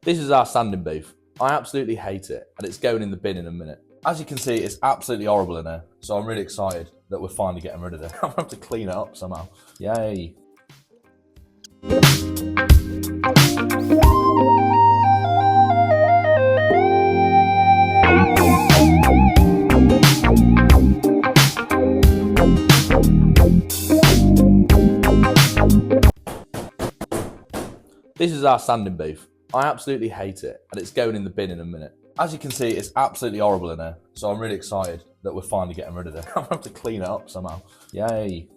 This is our sanding booth. I absolutely hate it, and it's going in the bin in a minute. As you can see, it's absolutely horrible in here, so I'm really excited that we're finally getting rid of it. I'm gonna have to clean it up somehow. Yay. This is our sanding booth. I absolutely hate it, and it's going in the bin in a minute. As you can see, it's absolutely horrible in here, so I'm really excited that we're finally getting rid of it. I'm gonna have to clean it up somehow. Yay.